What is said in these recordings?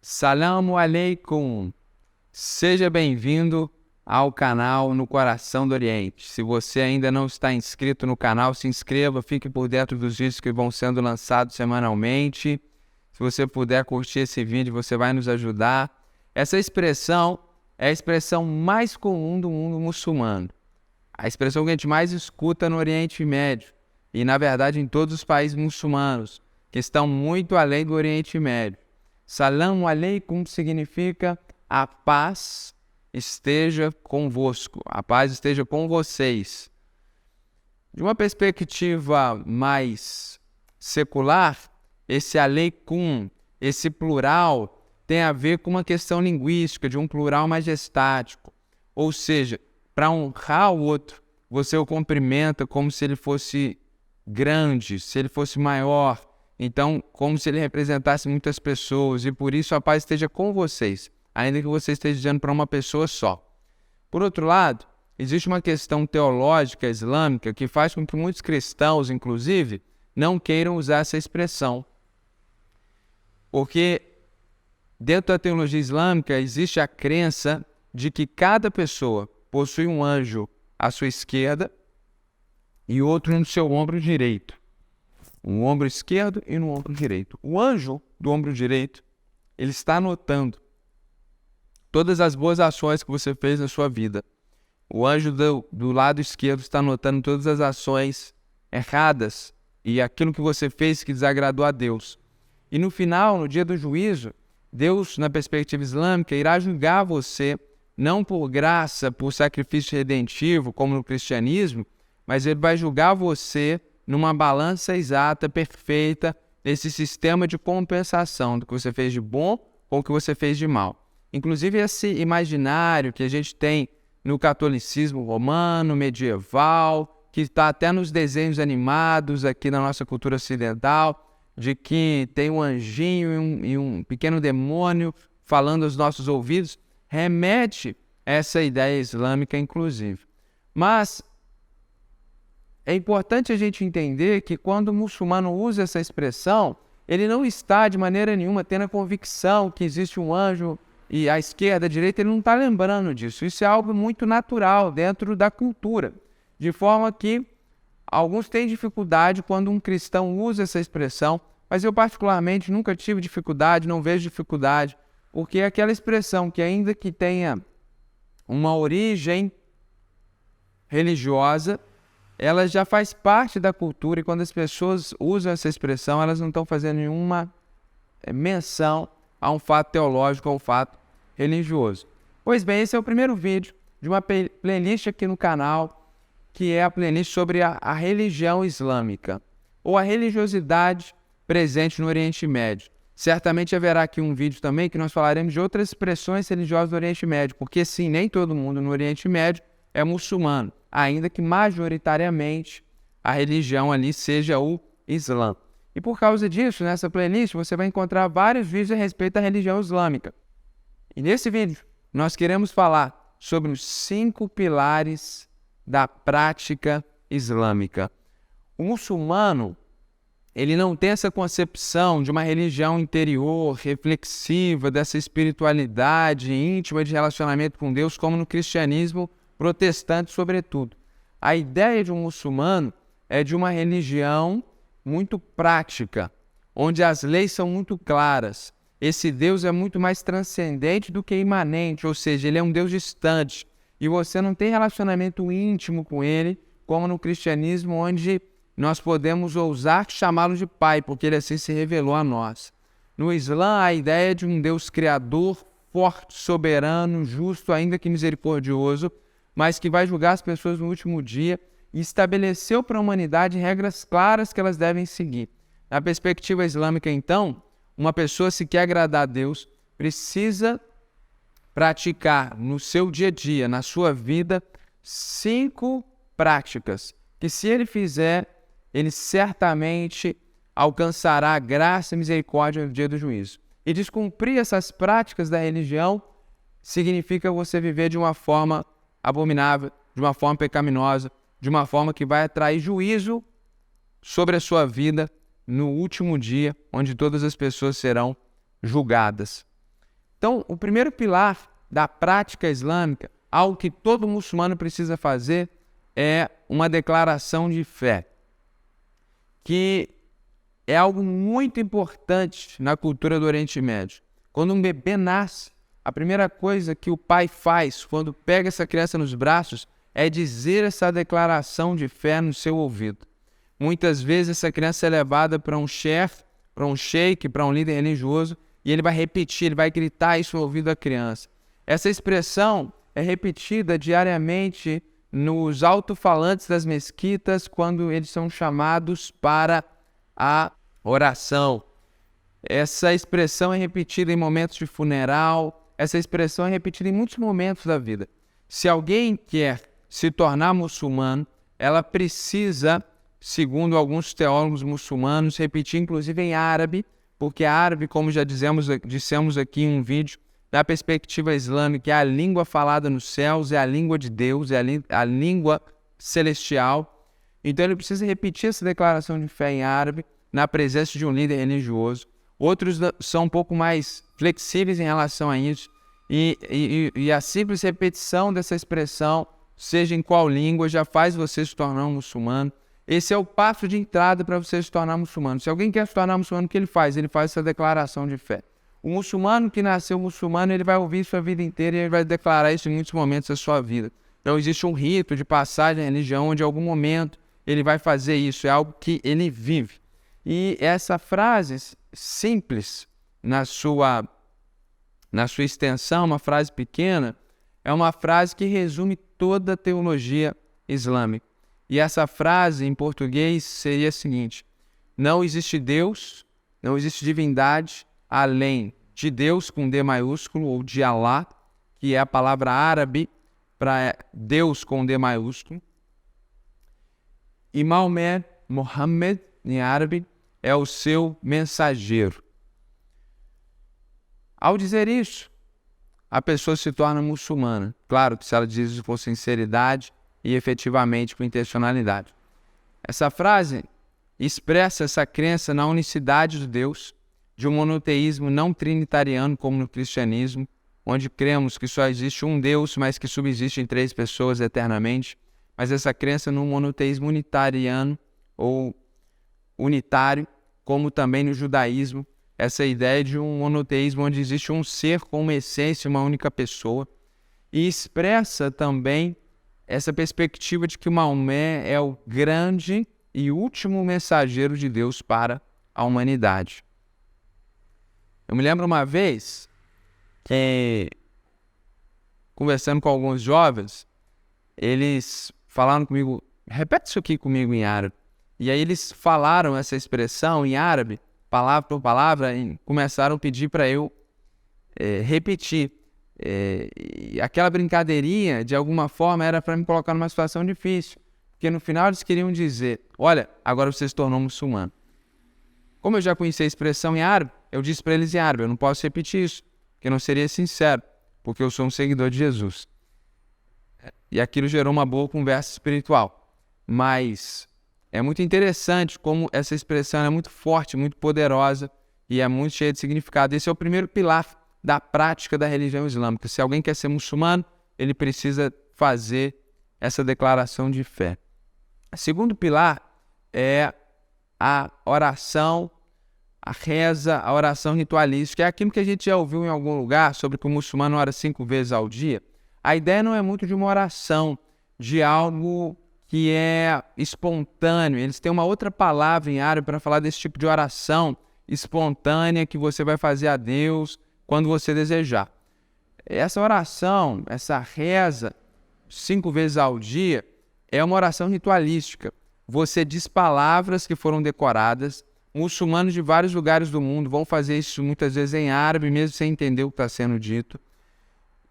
Salamu alaikum. Seja bem-vindo ao canal No Coração do Oriente. Se você ainda não está inscrito no canal, se inscreva, fique por dentro dos vídeos que vão sendo lançados semanalmente. Se você puder curtir esse vídeo, você vai nos ajudar. Essa expressão é a expressão mais comum do mundo muçulmano. A expressão que a gente mais escuta no Oriente Médio e, na verdade, em todos os países muçulmanos, que estão muito além do Oriente Médio. Salamu alaikum significa a paz esteja convosco, a paz esteja com vocês. De uma perspectiva mais secular, esse aleikum, esse plural, tem a ver com uma questão linguística, de um plural majestático. Ou seja, para honrar o outro, você o cumprimenta como se ele fosse grande, se ele fosse maior. Então, como se ele representasse muitas pessoas, e por isso a paz esteja com vocês, ainda que você esteja dizendo para uma pessoa só. Por outro lado, existe uma questão teológica islâmica que faz com que muitos cristãos, inclusive, não queiram usar essa expressão. Porque dentro da teologia islâmica existe a crença de que cada pessoa possui um anjo à sua esquerda e outro no seu ombro direito. No ombro esquerdo e no ombro direito. O anjo do ombro direito, ele está anotando todas as boas ações que você fez na sua vida. O anjo do lado esquerdo está anotando todas as ações erradas e aquilo que você fez que desagradou a Deus. E no final, no dia do juízo, Deus, na perspectiva islâmica, irá julgar você, não por graça, por sacrifício redentivo, como no cristianismo, mas ele vai julgar você numa balança exata, perfeita, esse sistema de compensação do que você fez de bom ou o que você fez de mal. Inclusive esse imaginário que a gente tem no catolicismo romano, medieval, que está até nos desenhos animados aqui na nossa cultura ocidental, de que tem um anjinho e um pequeno demônio falando aos nossos ouvidos, remete a essa ideia islâmica, inclusive. Mas é importante a gente entender que quando o muçulmano usa essa expressão, ele não está de maneira nenhuma tendo a convicção que existe um anjo e à esquerda, à direita, ele não está lembrando disso. Isso é algo muito natural dentro da cultura, de forma que alguns têm dificuldade quando um cristão usa essa expressão, mas eu particularmente nunca tive dificuldade, não vejo dificuldade, porque é aquela expressão que ainda que tenha uma origem religiosa, ela já faz parte da cultura e quando as pessoas usam essa expressão, elas não estão fazendo nenhuma menção a um fato teológico, a um fato religioso. Pois bem, esse é o primeiro vídeo de uma playlist aqui no canal, que é a playlist sobre a religião islâmica, ou a religiosidade presente no Oriente Médio. Certamente haverá aqui um vídeo também que nós falaremos de outras expressões religiosas do Oriente Médio, porque sim, nem todo mundo no Oriente Médio é muçulmano, ainda que majoritariamente a religião ali seja o Islã. E por causa disso, nessa playlist, você vai encontrar vários vídeos a respeito da religião islâmica. E nesse vídeo, nós queremos falar sobre os 5 pilares da prática islâmica. O muçulmano, ele não tem essa concepção de uma religião interior, reflexiva, dessa espiritualidade íntima de relacionamento com Deus, como no cristianismo protestante, sobretudo. A ideia de um muçulmano é de uma religião muito prática, onde as leis são muito claras. Esse Deus é muito mais transcendente do que imanente, ou seja, ele é um Deus distante. E você não tem relacionamento íntimo com ele, como no cristianismo, onde nós podemos ousar chamá-lo de Pai, porque ele assim se revelou a nós. No Islã, a ideia é de um Deus criador, forte, soberano, justo, ainda que misericordioso, mas que vai julgar as pessoas no último dia e estabeleceu para a humanidade regras claras que elas devem seguir. Na perspectiva islâmica, então, uma pessoa, se quer agradar a Deus, precisa praticar no seu dia a dia, na sua vida, 5 práticas, que se ele fizer, ele certamente alcançará a graça e misericórdia no dia do juízo. E descumprir essas práticas da religião significa você viver de uma forma abominável, de uma forma pecaminosa, de uma forma que vai atrair juízo sobre a sua vida no último dia, onde todas as pessoas serão julgadas. Então, o primeiro pilar da prática islâmica, algo que todo muçulmano precisa fazer, é uma declaração de fé, que é algo muito importante na cultura do Oriente Médio. Quando um bebê nasce, a primeira coisa que o pai faz quando pega essa criança nos braços é dizer essa declaração de fé no seu ouvido. Muitas vezes essa criança é levada para um chefe, para um sheik, para um líder religioso, e ele vai repetir, ele vai gritar isso no ouvido da criança. Essa expressão é repetida diariamente nos alto-falantes das mesquitas quando eles são chamados para a oração. Essa expressão é repetida em momentos de funeral, essa expressão é repetida em muitos momentos da vida. Se alguém quer se tornar muçulmano, ela precisa, segundo alguns teólogos muçulmanos, repetir inclusive em árabe, porque árabe, como já dissemos aqui em um vídeo, da perspectiva islâmica, é a língua falada nos céus, é a língua de Deus, é a língua celestial. Então ele precisa repetir essa declaração de fé em árabe, na presença de um líder religioso. Outros são um pouco mais flexíveis em relação a isso, e a simples repetição dessa expressão, seja em qual língua, já faz você se tornar um muçulmano. Esse é o passo de entrada para você se tornar muçulmano. Se alguém quer se tornar muçulmano, o que ele faz? Ele faz essa declaração de fé. O muçulmano que nasceu muçulmano, ele vai ouvir isso a vida inteira e ele vai declarar isso em muitos momentos da sua vida. Então existe um rito de passagem à religião onde em algum momento ele vai fazer isso, é algo que ele vive. E essa frase simples na sua extensão, uma frase pequena, é uma frase que resume toda a teologia islâmica. E essa frase em português seria a seguinte: não existe Deus, não existe divindade além de Deus com D maiúsculo, ou de Allah, que é a palavra árabe para Deus com D maiúsculo. E Maomé, Muhammad, em árabe, é o seu mensageiro. Ao dizer isso, a pessoa se torna muçulmana. Claro que se ela diz isso com sinceridade e efetivamente com intencionalidade. Essa frase expressa essa crença na unicidade de Deus, de um monoteísmo não trinitariano como no cristianismo, onde cremos que só existe um Deus, mas que subsiste em 3 pessoas eternamente. Mas essa crença no monoteísmo unitariano ou unitário, como também no judaísmo, essa ideia de um monoteísmo onde existe um ser com uma essência, uma única pessoa, e expressa também essa perspectiva de que Maomé é o grande e último mensageiro de Deus para a humanidade. Eu me lembro uma vez que, conversando com alguns jovens, eles falaram comigo, repete isso aqui comigo em árabe. E aí eles falaram essa expressão em árabe, palavra por palavra, e começaram a pedir para eu repetir. E aquela brincadeirinha, de alguma forma, era para me colocar numa situação difícil. Porque no final eles queriam dizer, olha, agora você se tornou muçulmano. Como eu já conhecia a expressão em árabe, eu disse para eles em árabe, eu não posso repetir isso, porque não seria sincero, porque eu sou um seguidor de Jesus. E aquilo gerou uma boa conversa espiritual. Mas é muito interessante como essa expressão é muito forte, muito poderosa e é muito cheia de significado. Esse é o primeiro pilar da prática da religião islâmica. Se alguém quer ser muçulmano, ele precisa fazer essa declaração de fé. O segundo pilar é a oração, a reza, a oração ritualística. É aquilo que a gente já ouviu em algum lugar sobre que o muçulmano ora 5 vezes ao dia. A ideia não é muito de uma oração, de algo que é espontâneo. Eles têm uma outra palavra em árabe para falar desse tipo de oração espontânea que você vai fazer a Deus quando você desejar. Essa oração, essa reza 5 vezes ao dia, é uma oração ritualística. Você diz palavras que foram decoradas. Muçulmanos de vários lugares do mundo vão fazer isso muitas vezes em árabe, mesmo sem entender o que está sendo dito.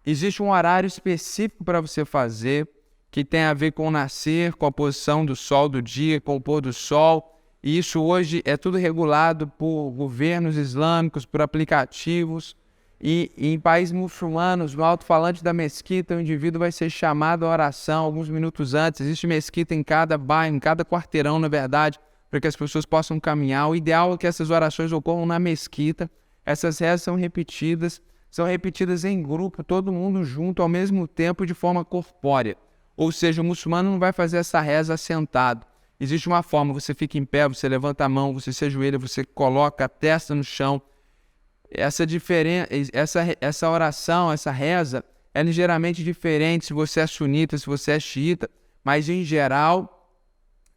Existe um horário específico para você fazer, que tem a ver com o nascer, com a posição do sol do dia, com o pôr do sol. E isso hoje é tudo regulado por governos islâmicos, por aplicativos. E em países muçulmanos, no alto-falante da mesquita, o indivíduo vai ser chamado à oração alguns minutos antes. Existe mesquita em cada bairro, em cada quarteirão, na verdade, para que as pessoas possam caminhar. O ideal é que essas orações ocorram na mesquita. Essas rezas são repetidas são repetidas em grupo, todo mundo junto ao mesmo tempo de forma corpórea. Ou seja, o muçulmano não vai fazer essa reza sentado. Existe uma forma, você fica em pé, você levanta a mão, você se ajoelha, você coloca a testa no chão. Essa oração, essa reza, é ligeiramente diferente se você é sunita, se você é xiita, mas em geral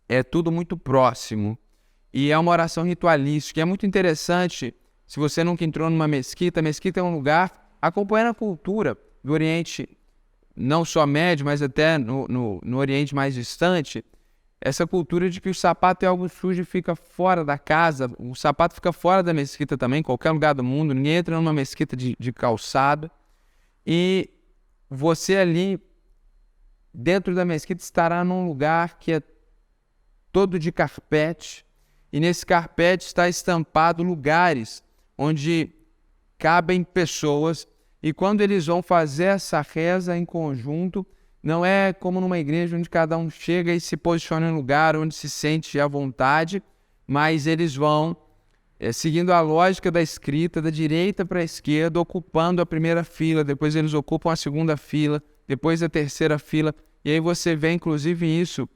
é tudo muito próximo. E é uma oração ritualística, é muito interessante. Se você nunca entrou numa mesquita, a mesquita é um lugar, acompanhando a cultura do Oriente, não só Médio, mas até no Oriente mais distante, essa cultura de que o sapato é algo sujo e fica fora da casa, o sapato fica fora da mesquita também, em qualquer lugar do mundo, ninguém entra numa mesquita de calçado, e você ali, dentro da mesquita, estará num lugar que é todo de carpete, e nesse carpete está estampado lugares onde cabem pessoas, e quando eles vão fazer essa reza em conjunto, não é como numa igreja onde cada um chega e se posiciona em um lugar onde se sente à vontade, mas eles vão seguindo a lógica da escrita, da direita para a esquerda, ocupando a primeira fila, depois eles ocupam a segunda fila, depois a terceira fila, e aí você vê inclusive isso,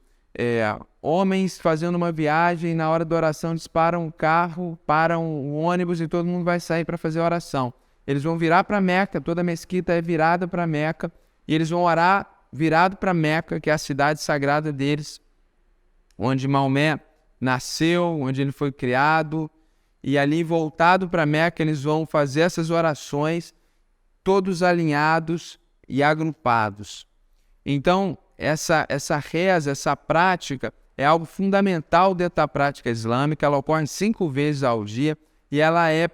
homens fazendo uma viagem, na hora da oração eles param o carro, param o ônibus e todo mundo vai sair para fazer a oração. Eles vão virar para Meca, toda a mesquita é virada para Meca, e eles vão orar virado para Meca, que é a cidade sagrada deles, onde Maomé nasceu, onde ele foi criado, e ali voltado para Meca eles vão fazer essas orações, todos alinhados e agrupados. Então, essa reza, essa prática, é algo fundamental dentro da prática islâmica, ela ocorre 5 vezes ao dia, e ela é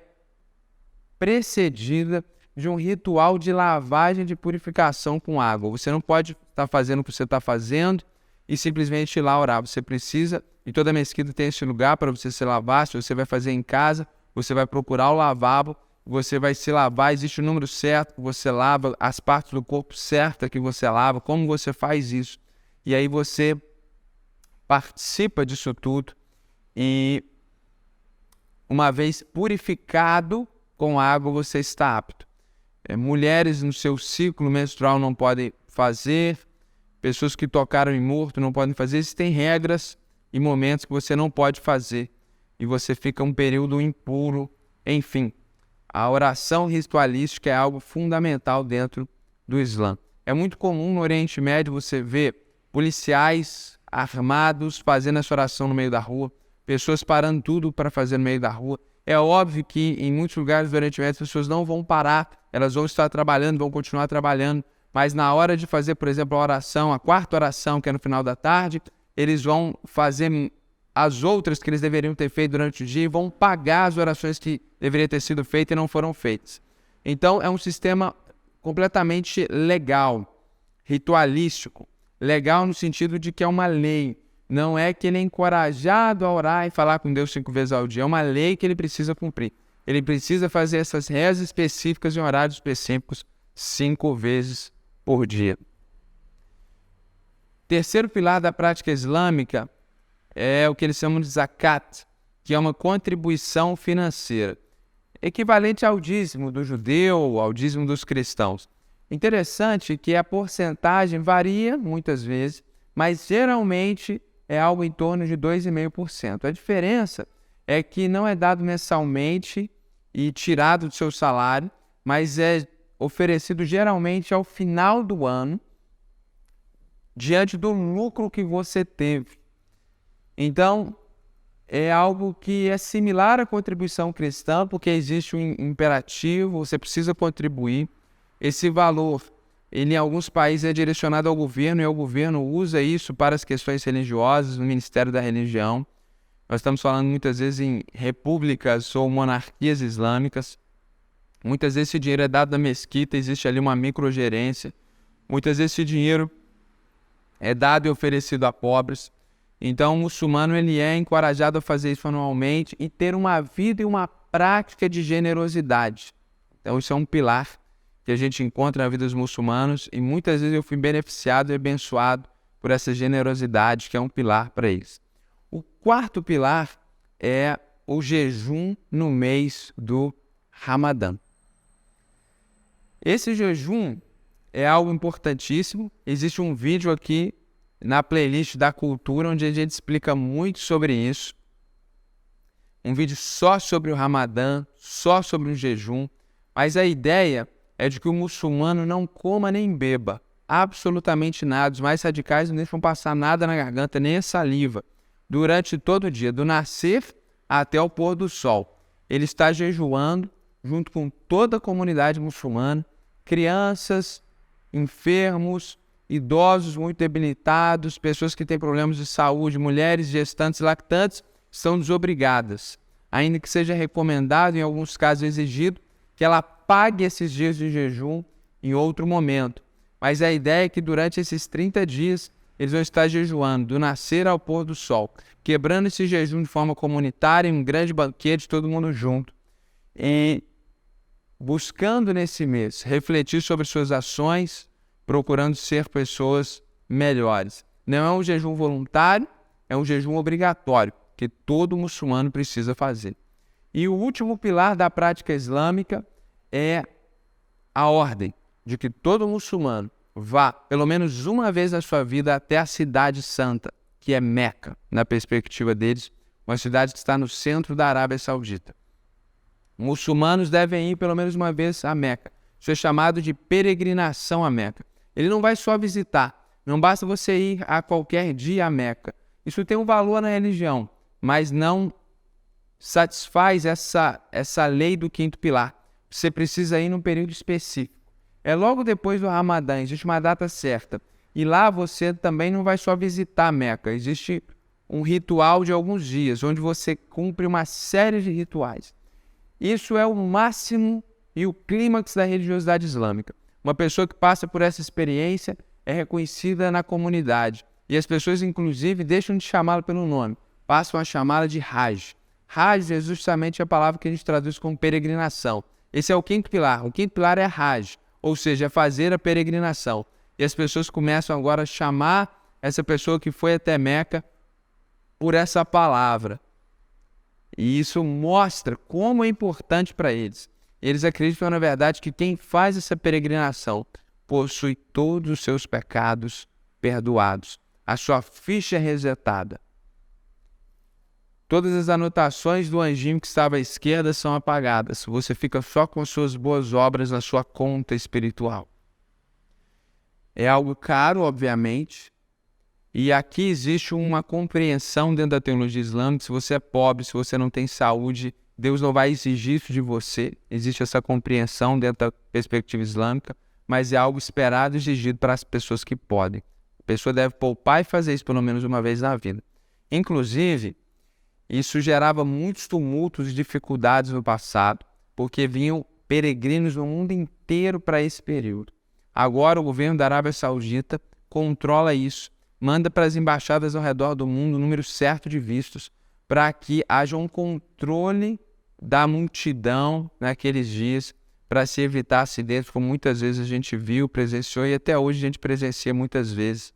precedida de um ritual de lavagem de purificação com água. Você não pode estar fazendo o que você está fazendo e simplesmente ir lá orar. Você precisa, e toda mesquita tem esse lugar para você se lavar. Se você vai fazer em casa, você vai procurar o lavabo, você vai se lavar, existe o número certo que você lava, as partes do corpo certas que você lava, como você faz isso. E aí você participa disso tudo e, uma vez purificado com água, você está apto. Mulheres no seu ciclo menstrual não podem fazer, pessoas que tocaram em morto não podem fazer. Existem regras e momentos que você não pode fazer e você fica um período impuro. Enfim, a oração ritualística é algo fundamental dentro do Islã. É muito comum no Oriente Médio você ver policiais armados fazendo essa oração no meio da rua, pessoas parando tudo para fazer no meio da rua. É óbvio que em muitos lugares do Oriente Médio as pessoas não vão parar, elas vão estar trabalhando, vão continuar trabalhando, mas na hora de fazer, por exemplo, a oração, a quarta oração, que é no final da tarde, eles vão fazer as outras que eles deveriam ter feito durante o dia e vão pagar as orações que deveriam ter sido feitas e não foram feitas. Então é um sistema completamente legal, ritualístico, legal no sentido de que é uma lei. Não é que ele é encorajado a orar e falar com Deus 5 vezes ao dia. É uma lei que ele precisa cumprir. Ele precisa fazer essas rezas específicas em horários específicos 5 vezes por dia. Terceiro pilar da prática islâmica é o que eles chamam de zakat, que é uma contribuição financeira, equivalente ao dízimo do judeu, ao dízimo dos cristãos. Interessante que a porcentagem varia muitas vezes, mas geralmente é algo em torno de 2,5%. A diferença é que não é dado mensalmente e tirado do seu salário, mas é oferecido geralmente ao final do ano, diante do lucro que você teve. Então, é algo que é similar à contribuição cristã, porque existe um imperativo, você precisa contribuir. Esse valor, ele em alguns países é direcionado ao governo, e o governo usa isso para as questões religiosas, no Ministério da Religião. Nós estamos falando muitas vezes em repúblicas ou monarquias islâmicas. Muitas vezes esse dinheiro é dado da mesquita, existe ali uma microgerência. Muitas vezes esse dinheiro é dado e oferecido a pobres. Então o muçulmano ele é encorajado a fazer isso anualmente e ter uma vida e uma prática de generosidade. Então isso é um pilar que a gente encontra na vida dos muçulmanos e muitas vezes eu fui beneficiado e abençoado por essa generosidade que é um pilar para eles. O quarto pilar é o jejum no mês do Ramadã. Esse jejum é algo importantíssimo. Existe um vídeo aqui na playlist da cultura onde a gente explica muito sobre isso. Um vídeo só sobre o Ramadã, só sobre o jejum. Mas a ideia é de que o muçulmano não coma nem beba absolutamente nada. Os mais radicais não deixam passar nada na garganta, nem a saliva, durante todo o dia, do nascer até o pôr do sol. Ele está jejuando junto com toda a comunidade muçulmana, crianças, enfermos, idosos muito debilitados, pessoas que têm problemas de saúde, mulheres, gestantes, lactantes, são desobrigadas, ainda que seja recomendado, em alguns casos exigido, que ela pague esses dias de jejum em outro momento. Mas a ideia é que durante esses 30 dias eles vão estar jejuando, do nascer ao pôr do sol, quebrando esse jejum de forma comunitária, em um grande banquete, todo mundo junto. E buscando nesse mês refletir sobre suas ações, procurando ser pessoas melhores. Não é um jejum voluntário, é um jejum obrigatório, que todo muçulmano precisa fazer. E o último pilar da prática islâmica é a ordem de que todo muçulmano vá, pelo menos uma vez na sua vida, até a cidade santa, que é Meca, na perspectiva deles, uma cidade que está no centro da Arábia Saudita. Muçulmanos devem ir pelo menos uma vez a Meca. Isso é chamado de peregrinação a Meca. Ele não vai só visitar, não basta você ir a qualquer dia a Meca. Isso tem um valor na religião, mas não satisfaz essa lei do quinto pilar. Você precisa ir num período específico. É logo depois do Ramadã, existe uma data certa. E lá você também não vai só visitar a Meca. Existe um ritual de alguns dias, onde você cumpre uma série de rituais. Isso é o máximo e o clímax da religiosidade islâmica. Uma pessoa que passa por essa experiência é reconhecida na comunidade. E as pessoas, inclusive, deixam de chamá-la pelo nome. Passam a chamá-la de Hajj. Hajj é justamente a palavra que a gente traduz como peregrinação. Esse é o quinto pilar. O quinto pilar é Hajj, ou seja, é fazer a peregrinação. E as pessoas começam agora a chamar essa pessoa que foi até Meca por essa palavra. E isso mostra como é importante para eles. Eles acreditam, na verdade, que quem faz essa peregrinação possui todos os seus pecados perdoados. A sua ficha é resetada. Todas as anotações do anjinho que estava à esquerda são apagadas. Você fica só com suas boas obras na sua conta espiritual. É algo caro, obviamente. E aqui existe uma compreensão dentro da teologia islâmica. Se você é pobre, se você não tem saúde, Deus não vai exigir isso de você. Existe essa compreensão dentro da perspectiva islâmica, mas é algo esperado e exigido para as pessoas que podem. A pessoa deve poupar e fazer isso pelo menos uma vez na vida. Inclusive, isso gerava muitos tumultos e dificuldades no passado, porque vinham peregrinos no mundo inteiro para esse período. Agora o governo da Arábia Saudita controla isso, manda para as embaixadas ao redor do mundo o número certo de vistos, para que haja um controle da multidão naqueles dias, para se evitar acidentes, como muitas vezes a gente viu, presenciou e até hoje a gente presencia muitas vezes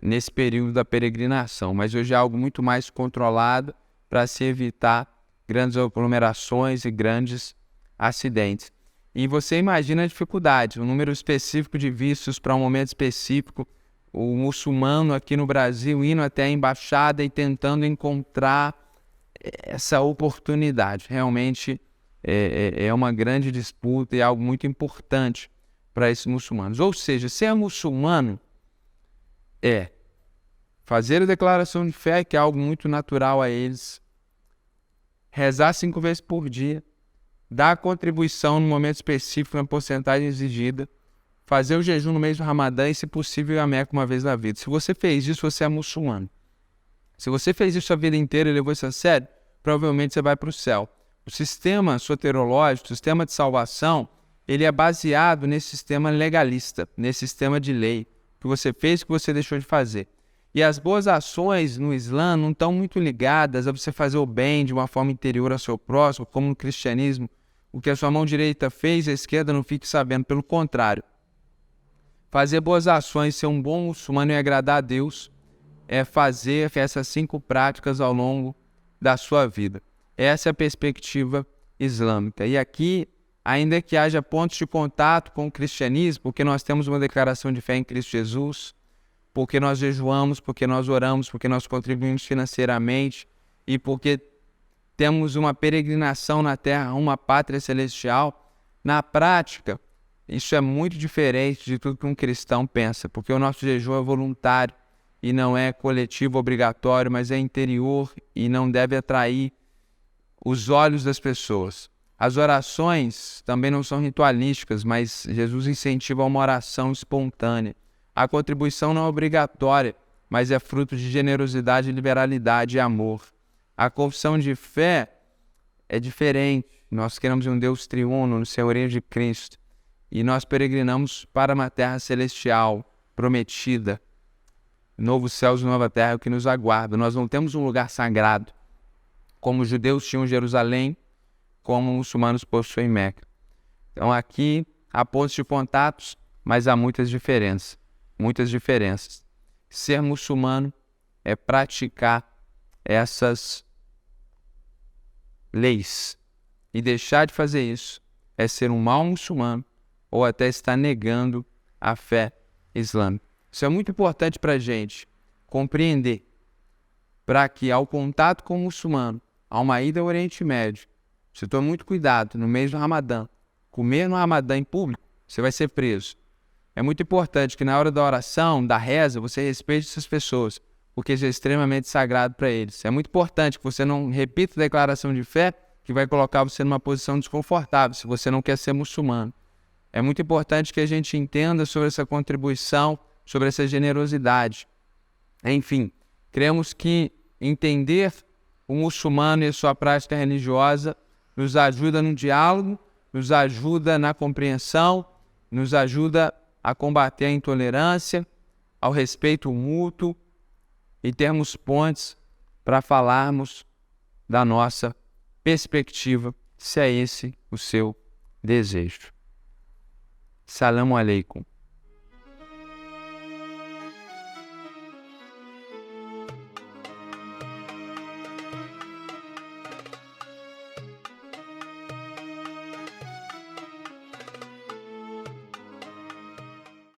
nesse período da peregrinação. Mas hoje é algo muito mais controlado para se evitar grandes aglomerações e grandes acidentes. E você imagina a dificuldade, um número específico de vistos para um momento específico, o muçulmano aqui no Brasil indo até a embaixada e tentando encontrar essa oportunidade. Realmente é uma grande disputa e algo muito importante para esses muçulmanos. Ou seja, ser muçulmano é fazer a declaração de fé, que é algo muito natural a eles, rezar 5 vezes por dia, dar a contribuição no momento específico, na porcentagem exigida, fazer o jejum no mês do Ramadã e, se possível, ir a Meca uma vez na vida. Se você fez isso, você é muçulmano. Se você fez isso a vida inteira e levou isso a sério, provavelmente você vai para o céu. O sistema soterológico, o sistema de salvação, ele é baseado nesse sistema legalista, nesse sistema de lei, que você fez, que você deixou de fazer. E as boas ações no Islã não estão muito ligadas a você fazer o bem de uma forma interior ao seu próximo, como no cristianismo. O que a sua mão direita fez, a esquerda não fique sabendo. Pelo contrário, fazer boas ações, ser um bom muçulmano e agradar a Deus, é fazer essas 5 práticas ao longo da sua vida. Essa é a perspectiva islâmica. E aqui ainda que haja pontos de contato com o cristianismo, porque nós temos uma declaração de fé em Cristo Jesus, porque nós jejuamos, porque nós oramos, porque nós contribuímos financeiramente e porque temos uma peregrinação na terra, uma pátria celestial. Na prática, isso é muito diferente de tudo que um cristão pensa, porque o nosso jejum é voluntário e não é coletivo, obrigatório, mas é interior e não deve atrair os olhos das pessoas. As orações também não são ritualísticas, mas Jesus incentiva uma oração espontânea. A contribuição não é obrigatória, mas é fruto de generosidade, liberalidade e amor. A confissão de fé é diferente. Nós queremos um Deus triuno no senhorio de Cristo. E nós peregrinamos para uma terra celestial, prometida. Novos céus e nova terra, o que nos aguarda. Nós não temos um lugar sagrado, como os judeus tinham Jerusalém, como os muçulmanos possuem Meca. Então aqui há pontos de contatos, mas há muitas diferenças. Ser muçulmano é praticar essas leis. E deixar de fazer isso é ser um mau muçulmano ou até estar negando a fé islâmica. Isso é muito importante para a gente compreender, para que ao contato com o muçulmano, a uma ida ao Oriente Médio, você tome muito cuidado no mês do Ramadã. Comer no Ramadã em público, você vai ser preso. É muito importante que na hora da oração, da reza, você respeite essas pessoas, porque isso é extremamente sagrado para eles. É muito importante que você não repita a declaração de fé, que vai colocar você numa posição desconfortável, se você não quer ser muçulmano. É muito importante que a gente entenda sobre essa contribuição, sobre essa generosidade. Enfim, cremos que entender o muçulmano e a sua prática religiosa nos ajuda no diálogo, nos ajuda na compreensão, nos ajuda a combater a intolerância, ao respeito mútuo e termos pontes para falarmos da nossa perspectiva, se é esse o seu desejo. Salamu alaikum.